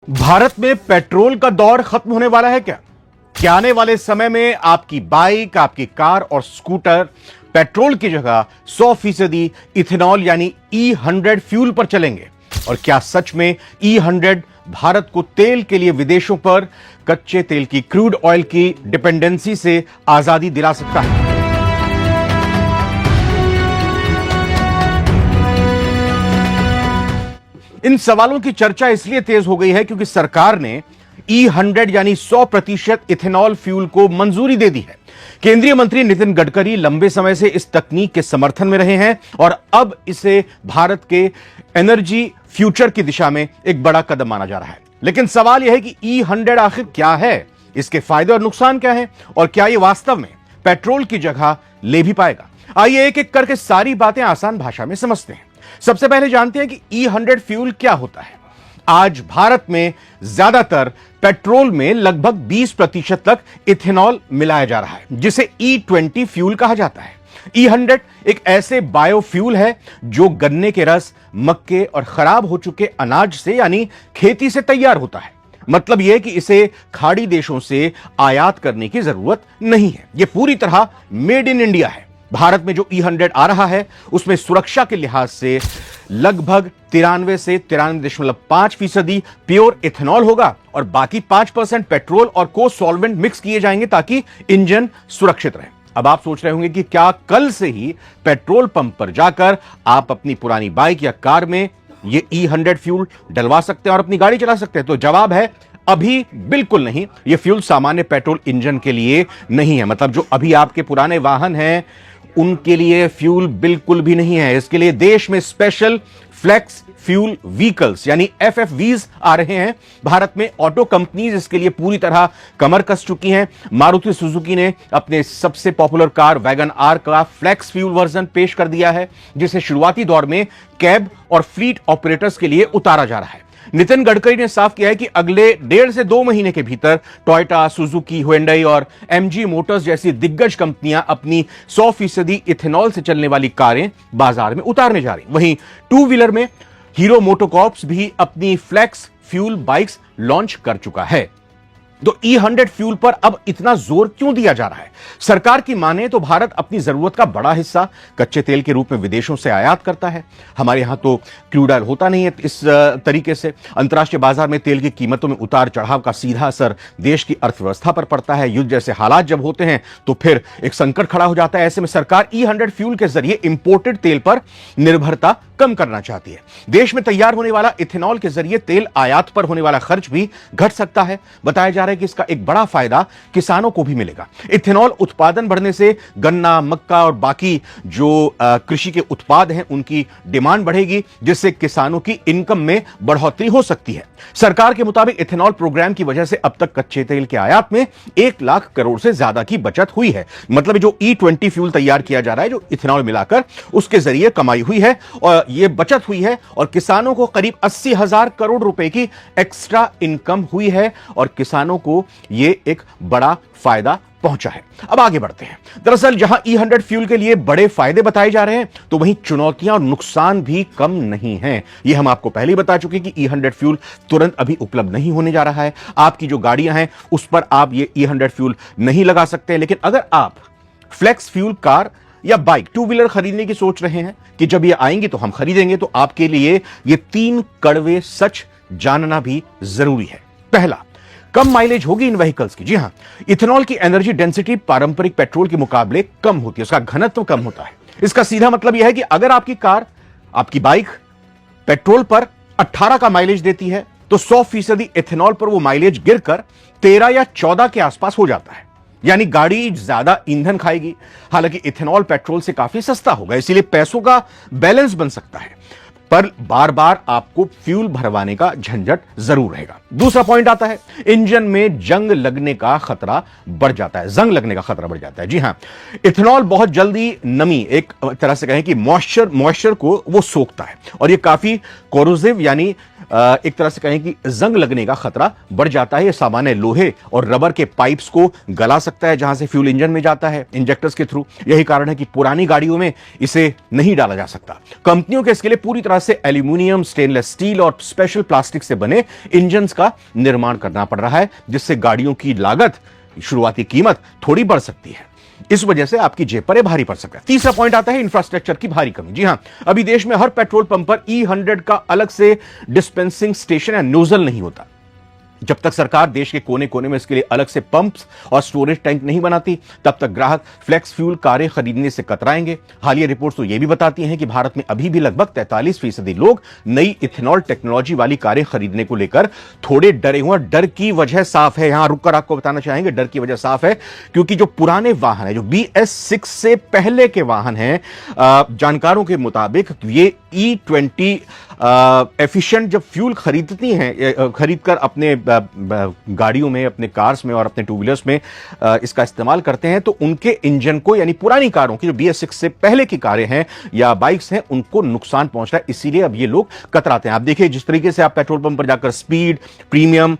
भारत में पेट्रोल का दौर खत्म होने वाला है क्या आने वाले समय में आपकी बाइक, आपकी कार और स्कूटर पेट्रोल की जगह 100% इथेनॉल यानी E100 फ्यूल पर चलेंगे? और क्या सच में E100 भारत को तेल के लिए विदेशों पर कच्चे तेल की, क्रूड ऑयल की डिपेंडेंसी से आजादी दिला सकता है? इन सवालों की चर्चा इसलिए तेज हो गई है क्योंकि सरकार ने E100 यानी 100% इथेनॉल फ्यूल को मंजूरी दे दी है। केंद्रीय मंत्री नितिन गडकरी लंबे समय से इस तकनीक के समर्थन में रहे हैं और अब इसे भारत के एनर्जी फ्यूचर की दिशा में एक बड़ा कदम माना जा रहा है। लेकिन सवाल यह है कि E100 आखिर क्या है, इसके फायदे और नुकसान क्या हैं और क्या यह वास्तव में पेट्रोल की जगह ले भी पाएगा? आइए एक एक करके सारी बातें आसान भाषा में समझते हैं। सबसे पहले जानते हैं कि E100 फ्यूल क्या होता है। आज भारत में ज्यादातर पेट्रोल में लगभग 20% तक इथेनॉल मिलाया जा रहा है, जिसे E20 फ्यूल कहा जाता है। E100 एक ऐसे बायोफ्यूल है जो गन्ने के रस, मक्के और खराब हो चुके अनाज से यानी खेती से तैयार होता है। मतलब यह कि इसे खाड़ी देशों से आयात करने की जरूरत नहीं है। यह पूरी तरह मेड इन इंडिया है। भारत में जो E100 आ रहा है उसमें सुरक्षा के लिहाज से लगभग 93 से 93.5% प्योर इथेनॉल होगा और बाकी 5% पेट्रोल और को सॉल्वेंट मिक्स किए जाएंगे ताकि इंजन सुरक्षित रहे। अब आप सोच रहे होंगे कि क्या कल से ही पेट्रोल पंप पर जाकर आप अपनी पुरानी बाइक या कार में ये E100 फ्यूल डलवा सकते हैं और अपनी गाड़ी चला सकते हैं? तो जवाब है अभी बिल्कुल नहीं। यह फ्यूल सामान्य पेट्रोल इंजन के लिए नहीं है। मतलब जो अभी आपके पुराने वाहन हैं उनके लिए फ्यूल बिल्कुल भी नहीं है। इसके लिए देश में स्पेशल फ्लेक्स फ्यूल व्हीकल्स यानी FFVs आ रहे हैं। भारत में ऑटो कंपनीज इसके लिए पूरी तरह कमर कस चुकी हैं। मारुति सुजुकी ने अपने सबसे पॉपुलर कार वैगन आर का फ्लेक्स फ्यूल वर्जन पेश कर दिया है, जिसे शुरुआती दौर में कैब और फ्लीट ऑपरेटर्स के लिए उतारा जा रहा है। नितिन गडकरी ने साफ किया है कि अगले 1.5 से 2 महीने के भीतर टोयोटा, सुजुकी, हुंडई और MG मोटर्स जैसी दिग्गज कंपनियां अपनी 100% इथेनॉल से चलने वाली कारें बाजार में उतारने जा रही। वहीं टू व्हीलर में हीरो मोटोकॉर्प्स भी अपनी फ्लेक्स फ्यूल बाइक्स लॉन्च कर चुका है। तो E100 फ्यूल पर अब इतना जोर क्यों दिया जा रहा है? सरकार की माने तो भारत अपनी जरूरत का बड़ा हिस्सा कच्चे तेल के रूप में विदेशों से आयात करता है। हमारे यहां तो क्रूड ऑयल होता नहीं है इस तरीके से। अंतर्राष्ट्रीय बाजार में तेल की कीमतों में उतार चढ़ाव का सीधा असर देश की अर्थव्यवस्था पर पड़ता है। युद्ध जैसे हालात जब होते हैं तो फिर एक संकट खड़ा हो जाता है। ऐसे में सरकार E100 फ्यूल के जरिए इंपोर्टेड तेल पर निर्भरता कम करना चाहती है। देश में तैयार होने वाला इथेनॉल के जरिए तेल आयात पर होने वाला खर्च भी घट सकता है। बताया जा रहा है कि इसका एक बड़ा फायदा किसानों को भी मिलेगा। इथेनॉल उत्पादन बढ़ने से गन्ना, मक्का और बाकी जो कृषि के उत्पाद हैं उनकी डिमांड बढ़ेगी, जिससे किसानों की इनकम में बढ़ोतरी हो सकती है। सरकार के मुताबिक इथेनॉल प्रोग्राम की वजह से अब तक कच्चे तेल के आयात में 1 लाख करोड़ से ज्यादा की बचत हुई है। मतलब जो E20 फ्यूल तैयार किया जा रहा है, जो इथेनॉल मिलाकर, उसके जरिए कमाई हुई है और यह बचत हुई है और किसानों को करीब 80,000 करोड़ रुपए की एक्स्ट्रा इनकम हुई है और किसानों को यह एक बड़ा फायदा पहुंचा है। अब आगे बढ़ते हैं। दरअसल जहां E100 फ्यूल के लिए बड़े फायदे बताए जा रहे हैं तो वहीं चुनौतियां और नुकसान भी कम नहीं हैं। यह हम आपको पहले ही बता चुके कि E100 फ्यूल तुरंत अभी उपलब्ध नहीं होने जा रहा है। आपकी जो गाड़ियां हैं उस पर आप ये E100 फ्यूल नहीं लगा सकते। लेकिन अगर आप फ्लेक्स फ्यूल कार या बाइक, टू व्हीलर खरीदने की सोच रहे हैं कि जब ये आएंगी तो हम खरीदेंगे, तो आपके लिए ये 3 कड़वे सच जानना भी जरूरी है। पहला, कम माइलेज होगी इन व्हीकल्स की। जी हां, इथेनॉल की एनर्जी डेंसिटी पारंपरिक पेट्रोल के मुकाबले कम होती है, उसका घनत्व कम होता है। इसका सीधा मतलब यह है कि अगर आपकी कार, आपकी बाइक पेट्रोल पर 18 का माइलेज देती है तो 100% इथेनॉल पर वो माइलेज गिरकर 13 या 14 के आसपास हो जाता है। यानी गाड़ी ज्यादा ईंधन खाएगी। हालांकि इथेनॉल पेट्रोल से काफी सस्ता होगा, इसीलिए पैसों का बैलेंस बन सकता है, पर बार बार आपको फ्यूल भरवाने का झंझट जरूर रहेगा। दूसरा पॉइंट आता है, इंजन में जंग लगने का खतरा बढ़ जाता है, जंग लगने का खतरा बढ़ जाता है। जी हां, इथेनॉल बहुत जल्दी नमी, एक तरह से कहें कि मॉइस्चर को वो सोखता है और ये काफी कोरोसिव यानी एक तरह से कहें कि जंग लगने का खतरा बढ़ जाता है। यह सामान्य लोहे और रबर के पाइप्स को गला सकता है जहां से फ्यूल इंजन में जाता है इंजेक्टर्स के थ्रू। यही कारण है कि पुरानी गाड़ियों में इसे नहीं डाला जा सकता। कंपनियों के इसके लिए पूरी तरह तरह से एल्यूमिनियम, स्टेनलेस स्टील और स्पेशल प्लास्टिक से बने इंजन्स का निर्माण करना पड़ रहा है, जिससे गाड़ियों की लागत, शुरुआती कीमत थोड़ी बढ़ सकती है। इस वजह से आपकी जेब पर भारी पड़ सकता है। तीसरा पॉइंट आता है इंफ्रास्ट्रक्चर की भारी कमी। जी हां, अभी देश में हर पेट्रोल पंप पर E100 का अलग से डिस्पेंसिंग स्टेशन या नोजल नहीं होता। जब तक सरकार देश के कोने कोने में इसके लिए अलग से पंप्स और स्टोरेज टैंक नहीं बनाती, तब तक ग्राहक फ्लेक्स फ्यूल कारें खरीदने से कतराएंगे। हालिया रिपोर्ट्स तो यह भी बताती हैं कि भारत में अभी भी लगभग 43% लोग नई इथेनॉल टेक्नोलॉजी वाली कारें खरीदने को लेकर थोड़े डरे हुए। डर की वजह साफ है, यहां रुककर आपको बताना चाहेंगे डर की वजह साफ है, क्योंकि जो पुराने वाहन है, जो BS6 से पहले के वाहन हैं, जानकारों के मुताबिक ये E20 एफिशिएंट जब फ्यूल खरीदकर अपने गाड़ियों में, अपने कार्स में और अपने टू व्हीलर्स में इसका इस्तेमाल करते हैं, तो उनके इंजन को, यानी पुरानी कारों की जो BS6 से पहले की कारें हैं या बाइक्स हैं, उनको नुकसान पहुंच रहा है। इसीलिए अब ये लोग कतराते हैं। आप देखिए, जिस तरीके से आप पेट्रोल पंप पर जाकर स्पीड, प्रीमियम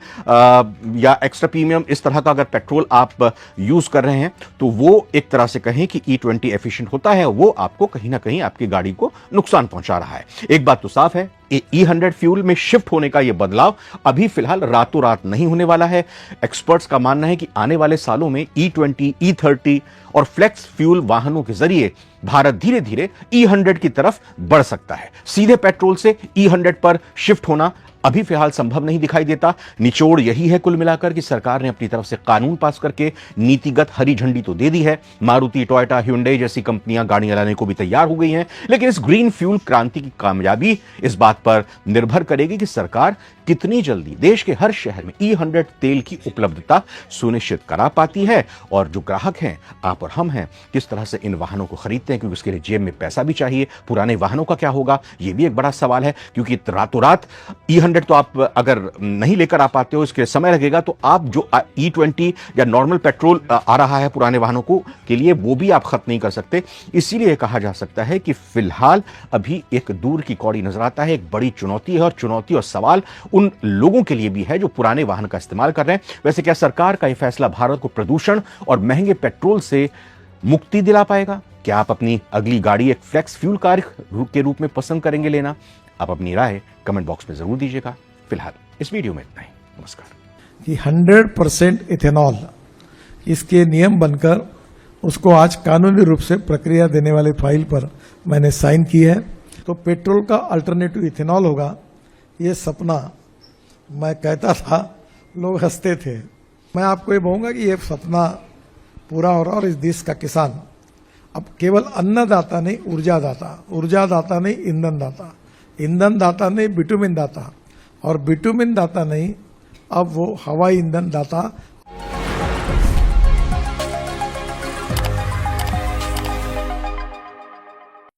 या एक्स्ट्रा प्रीमियम, इस तरह का अगर पेट्रोल आप यूज कर रहे हैं, तो वो एक तरह से कहें कि E20 एफिशिएंट होता है, वो आपको कहीं ना कहीं आपकी गाड़ी को नुकसान पहुंचा रहा है। एक बात तो साफ है, E100 फ्यूल में शिफ्ट होने का यह बदलाव अभी फिलहाल रातों रात नहीं होने वाला है। एक्सपर्ट्स का मानना है कि आने वाले सालों में E20, E30 और फ्लेक्स फ्यूल वाहनों के जरिए भारत धीरे धीरे E100 की तरफ बढ़ सकता है। सीधे पेट्रोल से E100 पर शिफ्ट होना अभी फिलहाल संभव नहीं दिखाई देता। निचोड़ यही है कुल मिलाकर कि सरकार ने अपनी तरफ से कानून पास करके नीतिगत हरी झंडी तो दे दी है। मारुति, टोयोटा, ह्युंडई जैसी कंपनियां गाड़ियां लाने को भी तैयार हो गई हैं, लेकिन इस ग्रीन फ्यूल क्रांति की कामयाबी इस बात पर निर्भर करेगी कि सरकार कितनी जल्दी देश के हर शहर में E100 तेल की उपलब्धता सुनिश्चित करा पाती है, और जो ग्राहक हैं, आप और हम हैं, किस तरह से इन वाहनों को खरीदते हैं, क्योंकि उसके लिए जेब में पैसा भी चाहिए। पुराने वाहनों का क्या होगा, यह भी एक बड़ा सवाल है, क्योंकि रातों रात E100 तो आप अगर नहीं लेकर आ पाते हो, इसके समय लगेगा, तो आप जो E20 या नॉर्मल पेट्रोल आ रहा है पुराने वाहनों को के लिए, वो भी आप खत्म नहीं कर सकते। इसीलिए कहा जा सकता है कि फिलहाल अभी एक दूर की कौड़ी नजर आता है, एक बड़ी चुनौती है, और चुनौती और सवाल उन लोगों के लिए भी है जो पुराने वाहन का इस्तेमाल कर रहे हैं। वैसे क्या सरकार का यह फैसला भारत को प्रदूषण और महंगे पेट्रोल से मुक्ति दिला पाएगा? क्या आप अपनी अगली गाड़ी एक फ्लेक्स फ्यूल कार के रूप में पसंद करेंगे लेना? आप अपनी राय कमेंट बॉक्स में जरूर दीजिएगा। फिलहाल इस वीडियो में इतना ही। नमस्कार। कि 100% इथेनॉल इसके नियम बनकर उसको आज कानूनी रूप से प्रक्रिया देने वाले फाइल पर मैंने साइन की है। तो पेट्रोल का अल्टरनेटिव इथेनॉल होगा, ये सपना मैं कहता था, लोग हंसते थे। मैं आपको ये कहूँगा कि ये सपना पूरा हो रहा, और इस देश का किसान अब केवल अन्नदाता नहीं, ऊर्जा दाता नहीं, ईंधन दाता नहीं, बिटुमिन दाता, और बिटुमिन दाता नहीं, अब वो हवाई ईंधन दाता